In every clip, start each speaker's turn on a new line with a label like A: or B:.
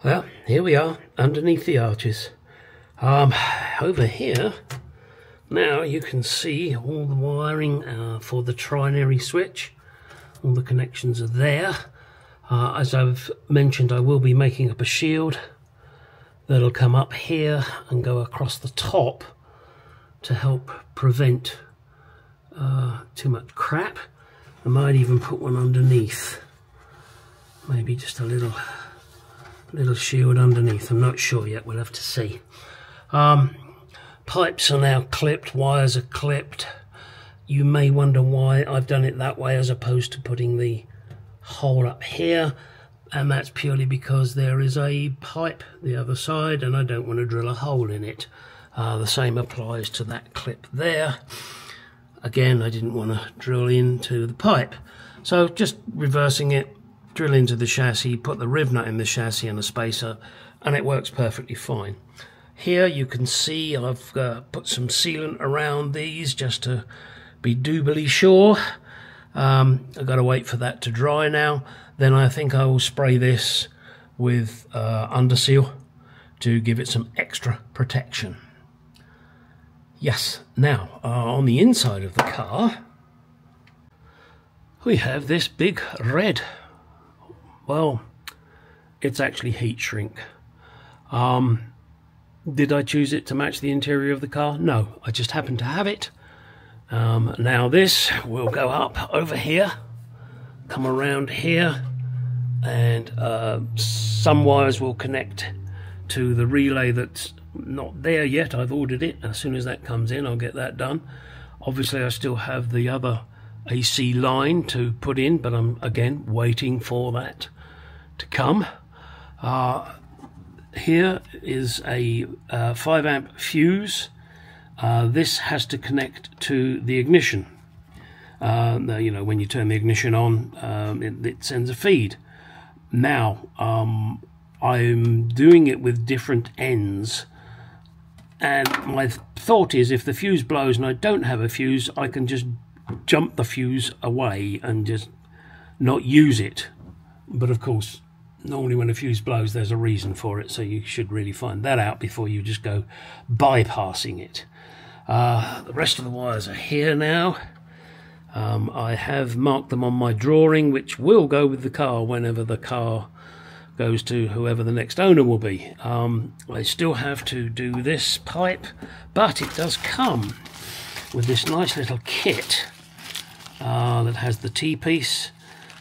A: Well, here we are underneath the arches. Over here now you can see all the wiring for the trinary switch. All the connections are there. As I've mentioned, I will be making up a shield that'll come up here and go across the top to help prevent too much crap. I might even put one underneath, maybe just a little shield underneath. I'm not sure yet, we'll have to see. Pipes are now clipped, wires are clipped. You may wonder why I've done it that way as opposed to putting the hole up here, and that's purely because there is a pipe the other side and I don't want to drill a hole in it. The same applies to that clip there. Again, I didn't want to drill into the pipe, so just reversing it, drill into the chassis, put the riv nut in the chassis and a spacer, and it works perfectly fine. Here you can see I've put some sealant around these just to be doubly sure. I've got to wait for that to dry now. Then I think I will spray this with underseal to give it some extra protection. Yes, now on the inside of the car we have this big red. Well, it's actually heat shrink. Did I choose it to match the interior of the car? No, I just happened to have it. Now this will go up over here, come around here, and some wires will connect to the relay that's not there yet. I've ordered it. As soon as that comes in, I'll get that done. Obviously I still have the other AC line to put in, but I'm again waiting for that to come. Here is a 5 amp fuse. This has to connect to the ignition. You know, when you turn the ignition on, it sends a feed. Now I'm doing it with different ends, and my thought is if the fuse blows and I don't have a fuse, I can just jump the fuse away and just not use it. But of course, normally when a fuse blows there's a reason for it, so you should really find that out before you just go bypassing it. The rest of the wires are here now. I have marked them on my drawing, which will go with the car whenever the car goes to whoever the next owner will be. I still have to do this pipe, but it does come with this nice little kit that has the T-piece,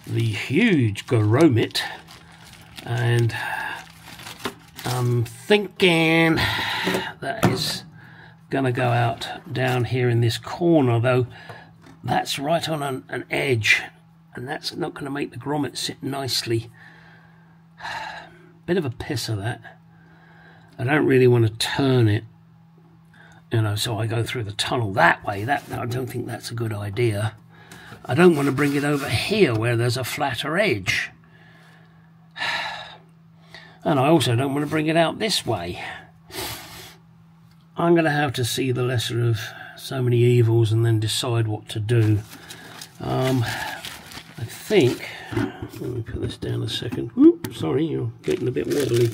A: the huge grommet, and I'm thinking that is gonna go out down here in this corner, though that's right on an edge, and that's not going to make the grommet sit nicely. Bit of a pisser, that. I don't really want to turn it, you know, so I go through the tunnel that way. I don't think that's a good idea. I don't want to bring it over here where there's a flatter edge, and I also don't want to bring it out this way. I'm going to have to see the lesser of so many evils and then decide what to do. I think, let me put this down a second. Whoop, sorry, you're getting a bit wobbly.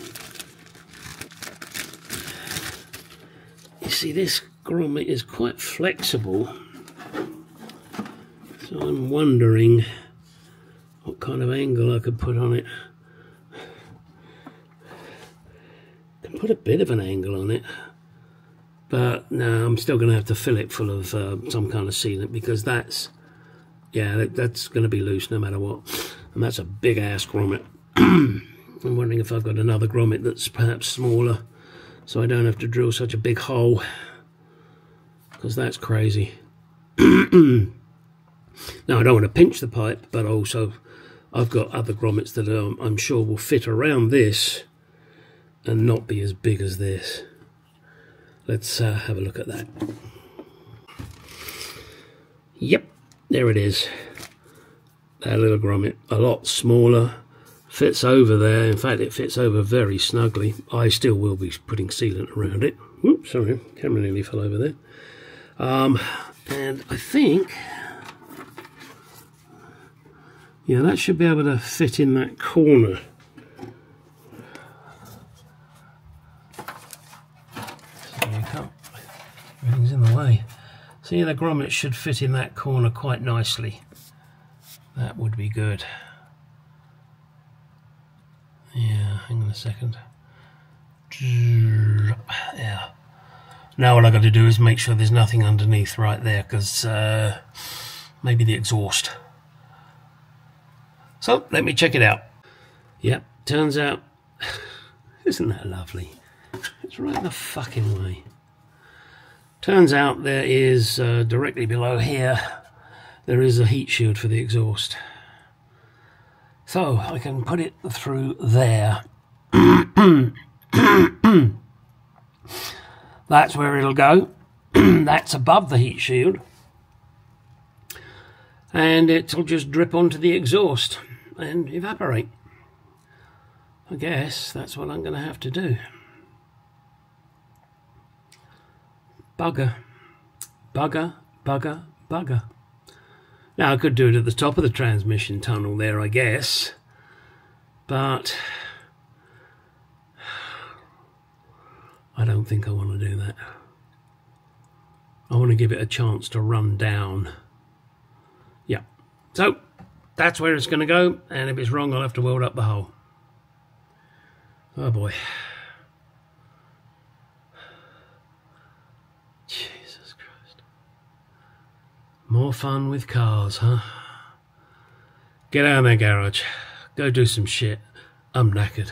A: You see, this grommet is quite flexible, so I'm wondering what kind of angle I could put on it. I can put a bit of an angle on it, but no, I'm still going to have to fill it full of some kind of sealant, because that's going to be loose no matter what. And that's a big ass grommet. I'm wondering if I've got another grommet that's perhaps smaller, so I don't have to drill such a big hole, because that's crazy. Now, I don't want to pinch the pipe, but also I've got other grommets that I'm sure will fit around this and not be as big as this. Let's have a look at that. Yep, there it is. That little grommet, a lot smaller, fits over there. In fact, it fits over very snugly. I still will be putting sealant around it. Whoops, sorry, camera nearly fell over there. And I think, yeah, that should be able to fit in that corner. way. See, the grommet should fit in that corner quite nicely. That would be good. Yeah, hang on a second. Yeah. Now all I've got to do is make sure there's nothing underneath right there, because maybe the exhaust. So, let me check it out. Yep, turns out, isn't that lovely? It's right in the fucking way. Turns out there is, directly below here, there is a heat shield for the exhaust. So, I can put it through there. That's where it'll go. That's above the heat shield. And it'll just drip onto the exhaust and evaporate. I guess that's what I'm going to have to do. Bugger. Bugger, bugger, bugger. Now, I could do it at the top of the transmission tunnel there, I guess. But I don't think I want to do that. I want to give it a chance to run down. Yeah. So, that's where it's going to go. And if it's wrong, I'll have to weld up the hole. Oh boy. Jesus Christ. More fun with cars, huh? Get out of there, garage. Go do some shit. I'm knackered.